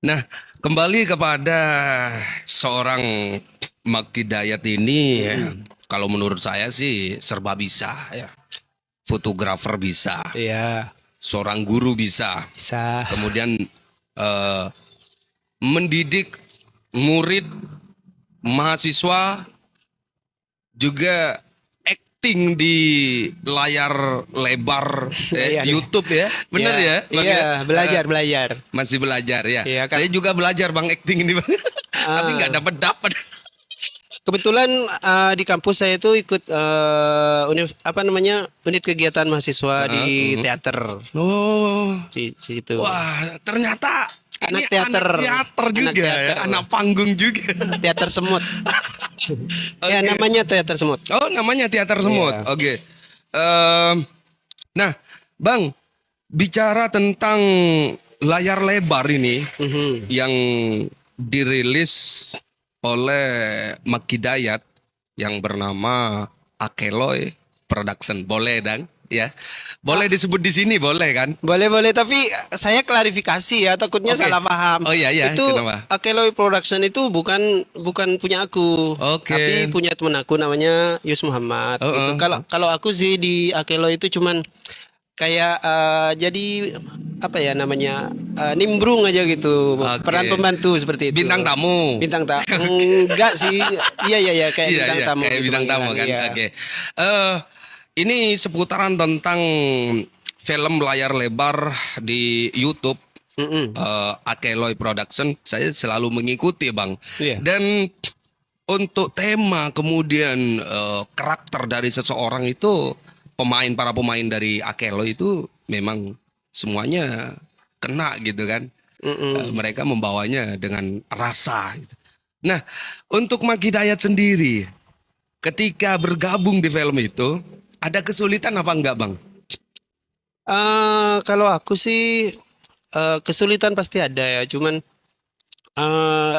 Nah, kembali kepada seorang Mak Hidayat ini, ya, kalau menurut saya sih serba bisa ya. Fotografer bisa, Iya, seorang guru bisa, bisa. kemudian eh, mendidik murid, mahasiswa, juga acting di layar lebar Iya nih. YouTube ya. Iya, Bener ya, Bang iya, ya? belajar, belajar. Masih belajar ya. Iya kan. Saya juga belajar Bang acting ini Bang. Tapi nggak Ah, dapat dapat. kebetulan di kampus saya itu ikut apa namanya unit kegiatan mahasiswa di teater Oh, di situ. wah, ternyata ini Anak teater, anak teater anak juga ya, teater, anak panggung juga. teater semut. Ya Oke. namanya teater semut. Oh, namanya teater semut. Iya. Oke. Em, nah, Bang, bicara tentang layar lebar ini Mhm. yang dirilis oleh Mak Hidayat yang bernama Akeloy Production. Boleh dong, ya. Boleh Ah, disebut di sini, boleh kan? boleh boleh tapi saya klarifikasi ya takutnya Oke. salah paham. Oh iya ya, Itu kenapa? Akeloy Production itu bukan bukan punya aku, tapi Oke. punya teman aku namanya Yus Muhammad gitu. Heeh. Kalau kalau aku sih di Akeloy itu cuman kayak jadi apa ya namanya nimbrung aja gitu, peran Oke. pembantu seperti itu. Bintang tamu. Bintang tak Oke. enggak sih, iya iya ya kayak Iya, bintang iya, tamu kayak gitu bintang tamu panggilan, kan. iya. Oke. Eh, ini seputaran tentang film layar lebar di YouTube Mm-mm. Akeloy Production. Saya selalu mengikuti, Bang. Iya. Dan untuk tema kemudian karakter dari seseorang itu para pemain dari Akeloy itu memang semuanya kena gitu kan. Mm-mm. Mereka membawanya dengan rasa gitu. Nah, untuk Mak Hidayat sendiri, ketika bergabung di film itu, ada kesulitan apa enggak, Bang? Kalau aku sih kesulitan pasti ada ya, cuman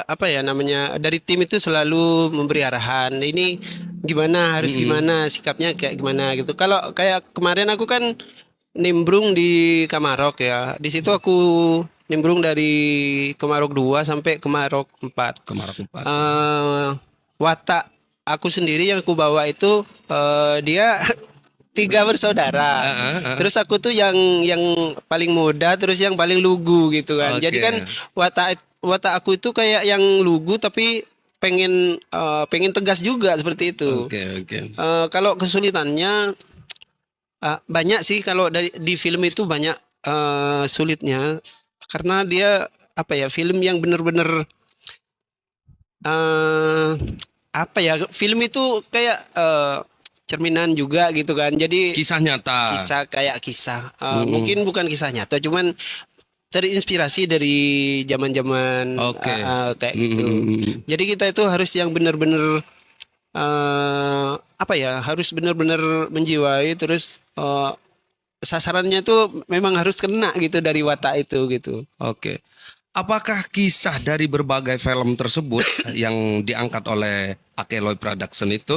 apa ya namanya dari tim itu selalu memberi arahan. Ini gimana, harus Mm-mm. gimana, sikapnya kayak gimana gitu. Kalau kayak kemarin aku kan nimbrung di Kamarok ya. Di situ aku nimbrung dari Kemarok 2 sampai Kemarok 4. Kemarin empat ya. eh Watak aku sendiri yang aku bawa itu dia tiga bersaudara. Heeh, heeh. Terus aku tuh yang paling muda, terus yang paling lugu gitu kan. Jadi kan Oke, watak watak aku itu kayak yang lugu tapi pengen tegas juga seperti itu. oke, oke. Kalau kesulitannya banyak sih, kalau di film itu banyak sulitnya karena dia apa ya, film yang bener-bener eh apa ya, film itu kayak cerminan juga gitu kan. Jadi Kisah nyata. kisah kayak kisah Mm-mm. mungkin bukan kisah nyata, cuman terinspirasi dari zaman-zaman Oke. kayak gitu. Mm-mm. Jadi kita itu harus yang benar-benar apa ya, harus benar-benar menjiwai, terus sasarannya tuh memang harus kena gitu dari watak itu gitu. Oke. Apakah kisah dari berbagai film tersebut yang diangkat oleh Akeloy Production itu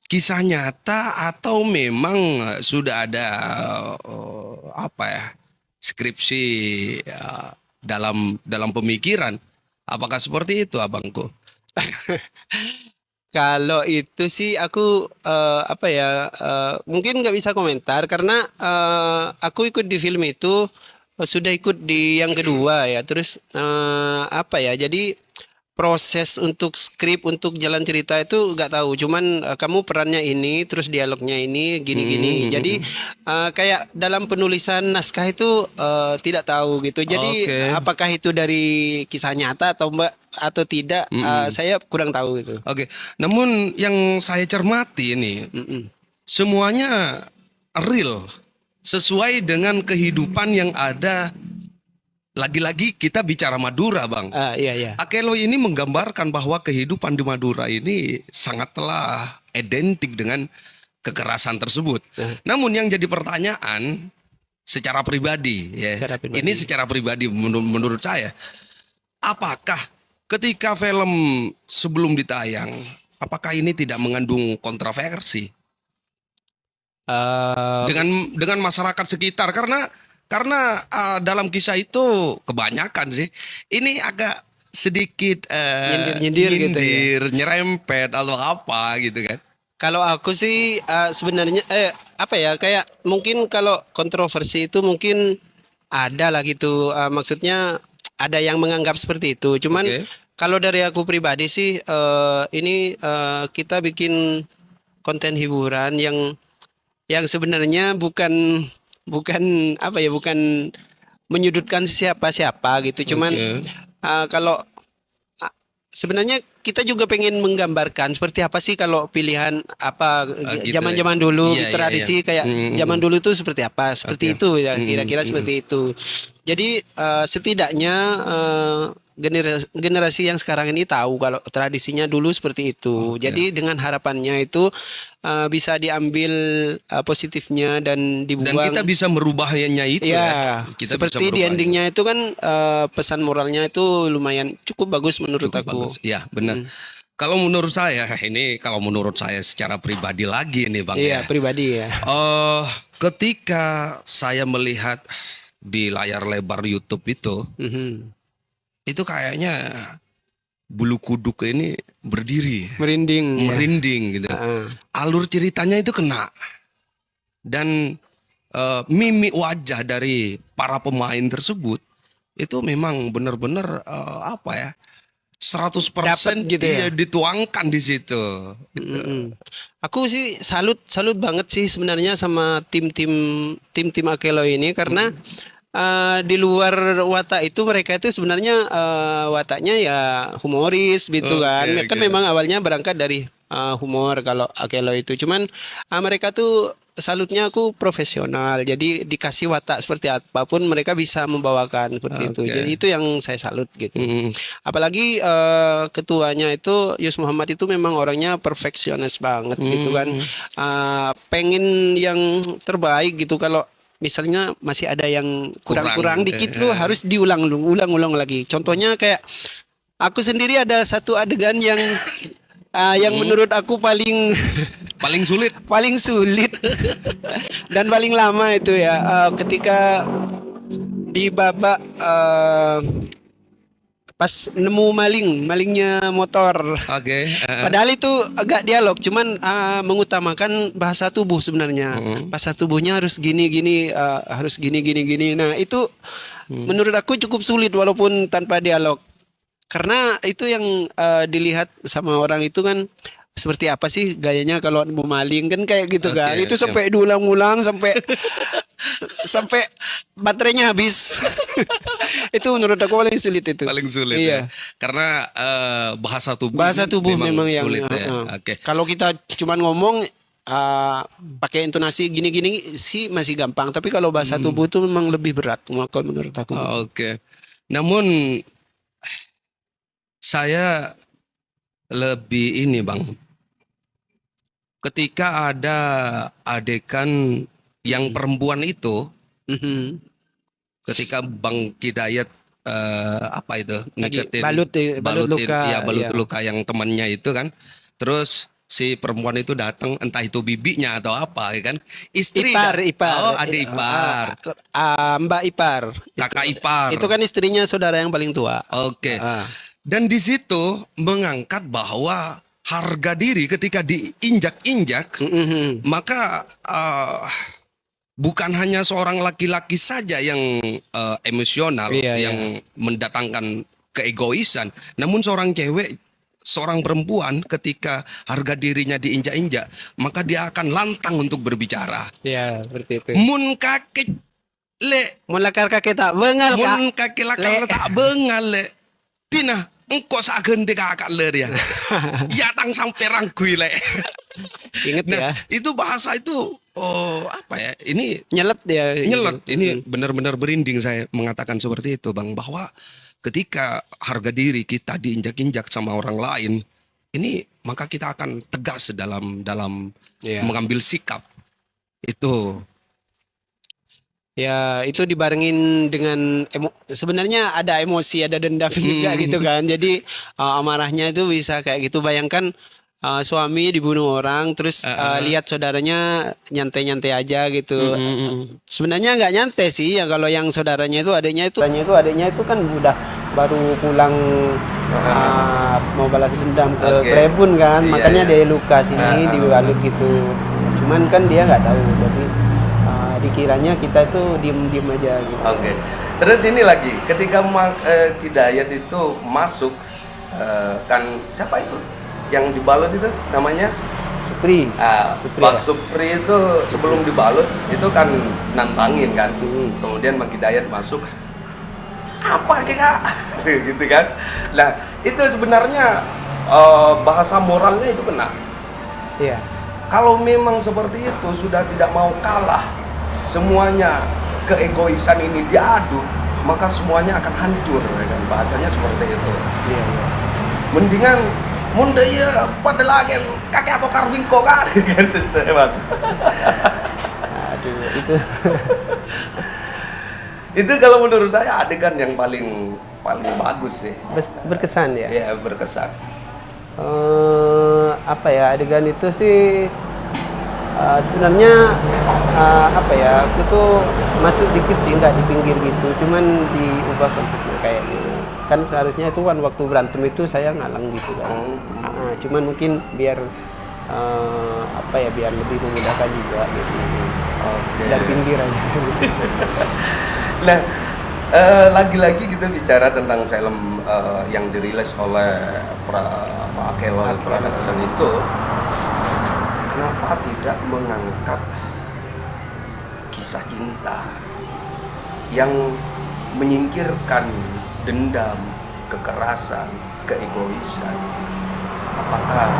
kisah nyata atau memang sudah ada apa ya, skripsi dalam dalam pemikiran? Apakah seperti itu, abangku? Kalau itu sih aku apa ya, mungkin nggak bisa komentar karena aku ikut di film itu sudah ikut di yang kedua ya. Terus apa ya? Jadi proses untuk skrip untuk jalan cerita itu nggak tahu. Cuman kamu perannya ini, terus dialognya ini gini-gini. Jadi Hmm. kayak dalam penulisan naskah itu tidak tahu gitu. Jadi Oke. apakah itu dari kisah nyata atau tidak, Mm-mm. saya kurang tahu itu. Oke. Namun yang saya cermati ini Mm-mm. semuanya real, sesuai dengan kehidupan yang ada. Lagi-lagi kita bicara Madura, Bang. Iya iya. Akelo ini menggambarkan bahwa kehidupan di Madura ini sangatlah identik dengan kekerasan tersebut. Nah, Namun yang jadi pertanyaan secara pribadi, ya, secara ini pribadi. secara pribadi menurut saya, apakah ketika film sebelum ditayang, apakah ini tidak mengandung kontroversi Eh dengan masyarakat sekitar? Karena Karena dalam kisah itu kebanyakan sih ini agak sedikit Nyindir-nyindir gitu ya. nyerempet atau apa gitu kan. Kalau aku sih sebenarnya apa ya, kayak mungkin kalau kontroversi itu mungkin ada lah gitu. Maksudnya ada yang menganggap seperti itu. Cuman Oke. kalau dari aku pribadi sih ini kita bikin konten hiburan yang sebenarnya bukan bukan apa ya, bukan menyudutkan siapa-siapa gitu. Cuman Oke. kalau sebenarnya kita juga pengen menggambarkan seperti apa sih kalau pilihan apa Gitu ya. zaman-zaman dulu Iya, iya, iya. tradisi kayak Mm. zaman dulu itu seperti apa, seperti Oke. itu ya, Mm, kira-kira mm. seperti itu. Jadi setidaknya generasi yang sekarang ini tahu kalau tradisinya dulu seperti itu. Oke. Jadi dengan harapannya itu bisa diambil positifnya dan Dan dibuang. kita bisa merubahnya itu ya. Ya, Kita bisa seperti di merubahnya. endingnya itu kan pesan moralnya itu lumayan cukup bagus menurut Cukup aku. bagus. Ya, benar. Kalau menurut saya secara pribadi lagi nih Bang Iya, ya. pribadi ya. Ketika saya melihat di layar lebar YouTube Mhm. itu kayaknya bulu kuduk ini berdiri, Merinding. Ya. merinding gitu. Heeh. Alur ceritanya itu kena dan mimik wajah dari para pemain tersebut itu memang benar-benar apa ya, 100% Dapet gitu ya? dia dituangkan di situ. Mm-mm. Aku sih salut banget sih sebenarnya sama tim-tim Akelo ini karena di luar watak itu mereka itu sebenarnya wataknya ya humoris gitu Oke, kan. Kan oke. memang awalnya berangkat dari humor kalau Akelo itu. Cuman mereka tuh salutnya aku profesional. Jadi dikasih watak seperti apapun mereka bisa membawakan seperti itu. Oke. Jadi itu yang saya salut gitu. Mm. Apalagi ketuanya itu Yus Muhammad itu memang orangnya perfeksionis banget gitu kan. Pengen yang terbaik gitu. Kalau misalnya masih ada yang kurang-kurang dikit tuh harus diulang-ulang lagi. Contohnya kayak aku sendiri ada satu adegan yang menurut aku paling Paling sulit. paling sulit dan paling lama itu ya, ketika di babak pas nemu malingnya motor. Oke. Padahal itu agak dialog, cuman mengutamakan bahasa tubuh sebenarnya. Bahasa tubuhnya harus gini-gini, harus gini-gini-gini. Nah itu menurut aku cukup sulit walaupun tanpa dialog. Karena itu yang dilihat sama orang itu kan seperti apa sih gayanya kalau mau maling kan kayak gitu kan. Oke, Itu oke. sampai diulang-ulang sampai baterainya habis. Itu menurut aku paling sulit itu. Paling sulit Iya. ya. Karena bahasa tubuh Bahasa ini tubuh memang yang sulit ya. Oke. Kalau kita cuman ngomong pakai intonasi gini-gini sih masih gampang, tapi kalau bahasa tubuh itu memang lebih berat kalau menurut aku. Oke. Namun saya lebih ini Bang. Ketika ada adegan yang perempuan itu, Mhm. ketika Bang Hidayat apa itu Lagi ngeketin balut luka, ya balut ya. luka yang temannya itu kan, terus si perempuan itu datang entah itu bibinya atau apa ya kan, istri Ipar. oh adik ipar, Mbak ipar. kakak ipar. Itu kan istrinya saudara yang paling tua. Oke. Ah. Dan di situ mengangkat bahwa harga diri ketika diinjak-injak, Mhm. maka bukan hanya seorang laki-laki saja yang emosional, Iya, yang mendatangkan keegoisan, namun seorang cewek, seorang perempuan ketika harga dirinya diinjak-injak, maka dia akan lantang untuk berbicara. Ya, seperti itu. Mun kakek le, Mun lakar kakek tak bengal kak. mun kakek lakar tak bengal le, tina engkau sagente kakak le dia, ya tang sampai rangkui le. Ingat ya. Nah, itu bahasa itu apa ya? Ini Nyelet ya. nyelet. Ini benar-benar berinding saya mengatakan seperti itu, Bang, bahwa ketika harga diri kita diinjak-injak sama orang lain, ini maka kita akan tegas dalam Iya. mengambil sikap. Itu. Ya, itu dibarengin dengan sebenarnya ada emosi, ada dendam juga gitu kan. Jadi amarahnya itu bisa kayak gitu. Bayangkan suami dibunuh orang, terus lihat saudaranya nyantai-nyantai aja gitu. Sebenarnya nggak nyantai sih ya, kalau yang saudaranya itu adiknya itu kan udah baru pulang mau balas dendam ke Klebun kan, makanya dia luka sini dibalut gitu. Cuman kan dia nggak tahu, jadi dikiranya kita itu diem-diem aja gitu. Oke. Terus ini lagi, ketika Hidayat itu masuk, kan siapa itu yang dibalut itu namanya? Supri. Pak Supri itu sebelum dibalut itu kan nantangin kan. Kemudian Mang Hidayat masuk, apa kak? Gitu kan. Nah itu sebenarnya bahasa moralnya itu kena. Iya. Kalau memang seperti itu sudah tidak mau kalah, semuanya keegoisan ini diadu, maka semuanya akan hancur, ya kan? Bahasanya seperti itu. Iya. Mendingan munda ya pada lagi kakek atau karwingko kan, gitu saya mas. Aduh itu. Itu kalau menurut saya adegan yang paling bagus sih. Berkesan ya. Ya berkesan. Apa ya, adegan itu sih sebenarnya apa ya, aku tuh masuk dikit sih, nggak di pinggir gitu, cuman diubah konsepnya kayak gitu. Kan seharusnya itu kan waktu berantem itu saya ngalang gitu kan. Cuman mungkin biar apa ya, biar lebih memudahkan juga gitu. Dari pinggir aja. Nah, lagi-lagi kita bicara tentang film yang dirilis oleh Pak Akelo Production itu, kenapa tidak mengangkat kisah cinta yang menyingkirkan dendam, kekerasan, keegoisan? Apakah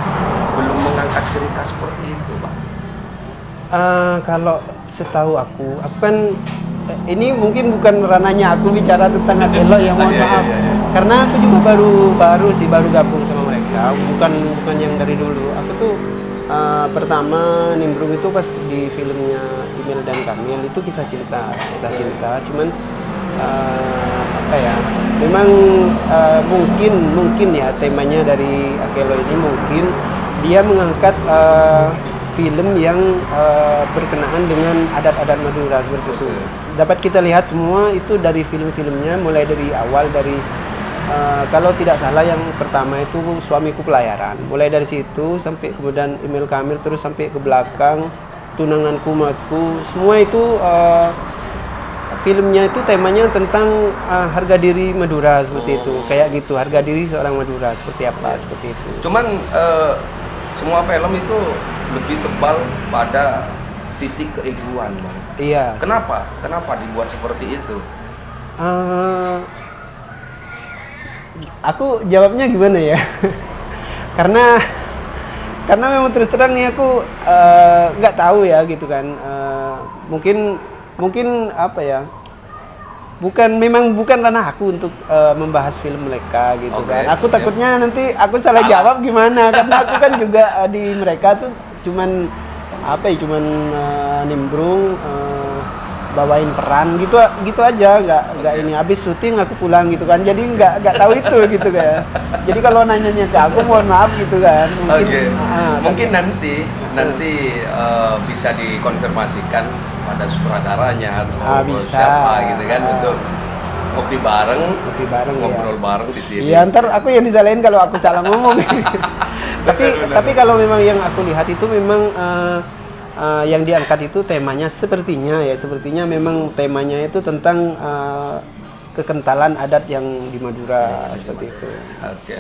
belum mengangkat cerita seperti itu, Pak? Kalau setahu aku kan ini mungkin bukan ranahnya aku bicara tentang Akelo ya, mohon maaf. Karena aku juga baru gabung sama mereka, bukan yang dari dulu. Aku tuh pertama nimbrung itu pas di filmnya Emil dan Kamil, itu kisah cinta. Cuman apa ya, memang mungkin ya temanya dari Akelo ini, mungkin dia mengangkat film yang berkenaan dengan adat-adat Madura seperti itu. Dapat kita lihat semua itu dari film-filmnya, mulai dari awal dari kalau tidak salah yang pertama itu Suamiku Pelayaran. Mulai dari situ sampai kemudian Emil Kamil, terus sampai ke belakang Tunanganku Matku, semua itu filmnya itu temanya tentang harga diri Madura seperti itu. Kayak gitu, harga diri seorang Madura seperti apa, seperti itu. Cuman semua film itu lebih tebal pada titik keegoan, Bang. Iya. Kenapa dibuat seperti itu? Aku jawabnya gimana ya? karena memang terus terang nih aku nggak tahu ya gitu kan. Mungkin apa ya? Memang bukan ranah aku untuk membahas film mereka gitu kan. Aku takutnya nanti aku salah jawab gimana, karena aku kan juga di mereka tuh cuman nimbrung, bawain peran gitu aja, nggak ini, habis syuting aku pulang gitu kan, jadi nggak tahu itu gitu kan. Jadi kalau nanyanya ke aku, mohon maaf gitu kan. Mungkin nanti bisa dikonfirmasikan pada sutradaranya atau siapa gitu kan, untuk ngopi bareng ngobrol bareng di sini. Iya, ntar aku yang disalahin kalau aku salah ngomong. Tapi kalau memang yang aku lihat itu memang yang diangkat itu temanya sepertinya memang temanya itu tentang kekentalan adat yang di Madura seperti itu. Oke.